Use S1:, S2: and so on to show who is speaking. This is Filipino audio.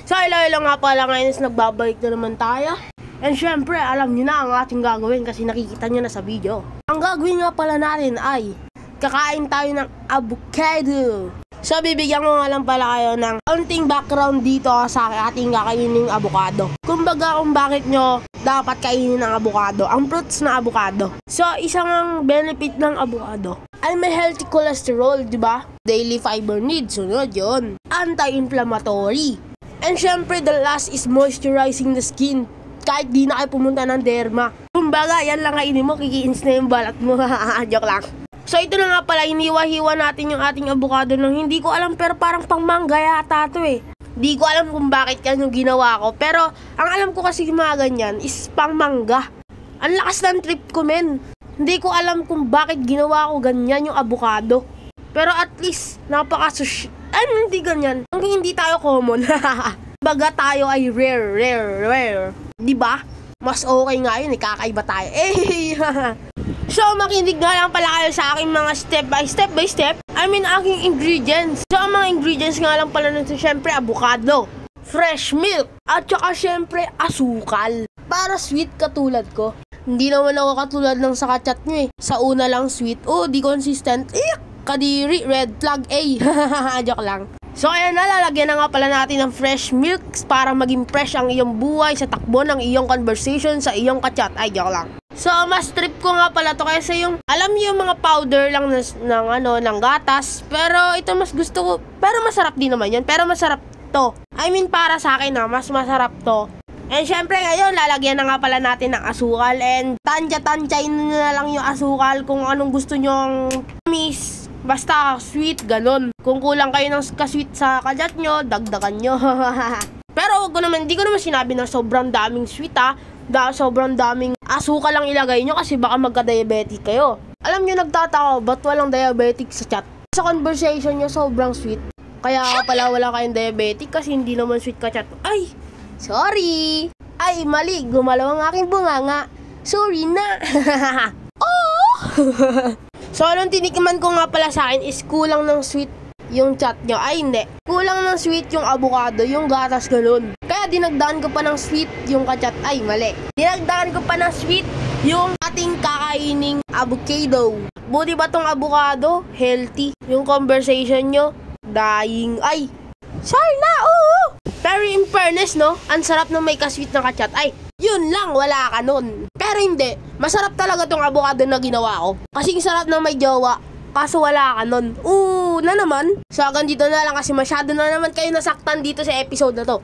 S1: So hello nga pala, ngayon is nagbabalik na naman tayo. And syempre, alam nyo na ang ating gagawin kasi nakikita nyo na sa video. Ang gagawin nga pala natin ay kakain tayo ng avocado. So bibigyan ko nga lang pala kayo ng konting background dito sa ating kakainin avocado. Kumbaga kung bakit nyo dapat kainin ng avocado, ang fruits na avocado. So isang benefit ng avocado ay may healthy cholesterol, di ba? Daily fiber needs, sunod yun. Anti-inflammatory. And syempre, the last is moisturizing the skin. Kahit di na kayo pumunta ng derma. Kumbaga, yan lang kainin mo, kikiins na yung balat mo. Joke lang. So, ito na nga pala, iniwa-hiwa natin yung ating avocado ng hindi ko alam, pero parang pangmangga yata to eh. Di ko alam kung bakit yan yung ginawa ko. Pero, ang alam ko kasi mga ganyan is pangmangga. Ang lakas ng trip ko, men. Hindi ko alam kung bakit ginawa ko ganyan yung avocado. Pero at least, hindi ganyan. Hanggang hindi tayo common. Baga tayo ay rare. Diba? Mas okay nga yun, kakaiba tayo. So, makinig nga lang pala kayo sa aking mga step by step. Aking ingredients. So, ang mga ingredients nga lang pala nito, syempre, avocado, fresh milk, at saka syempre, asukal. Para sweet katulad ko. Hindi naman ako katulad ng sa kachat nyo eh. Sa una lang sweet. Di consistent. Kadiri, red flag, Joke lang. So ayan na, lalagyan na nga pala natin ng fresh milk para maging fresh ang iyong buhay sa takbo ng iyong conversation sa iyong kachat. Joke lang. So mas trip ko nga pala to kasi yung, alam niyo yung mga powder lang ng gatas. Pero ito mas gusto ko, pero masarap din naman yan. Pero masarap to. Para sa akin mas masarap to. And syempre ngayon, lalagyan na nga pala natin ng asukal. And tansya-tansyain na lang yung asukal kung anong gusto nyong miss. Basta sweet, ganun. Kung kulang kayo ng kasweet sa kajat nyo, dagdagan nyo. Pero hindi ko naman sinabi na sobrang daming sweet sobrang daming asukal lang ilagay nyo kasi baka magka-diabetic kayo. Alam nyo, nagtataka ba't walang diabetic sa chat? Sa conversation nyo, sobrang sweet. Kaya pala wala kayong diabetic kasi hindi naman sweet ka chat. Sorry! Mali, gumalaw ang aking bunganga. Sorry na! So, anong tinikman ko nga pala sa akin is kulang ng sweet yung chat nyo. Hindi. Kulang ng sweet yung avocado, yung gatas ganun. Kaya dinagdagan ko pa ng sweet yung kachat. Mali. Dinagdagan ko pa ng sweet yung ating kakaining avocado. Buti ba tong avocado? Healthy. Yung conversation nyo, dying. Sorry na, Pero in fairness, no? Ang sarap ng may kasweet na kachat. Yun lang, wala ka nun. Pero hindi, masarap talaga tong avocado na ginawa ko. Kasing sarap ng may jowa, kaso wala ka nun. Na naman. So hanggang dito na lang kasi masyado na naman kayo nasaktan dito sa episode na to.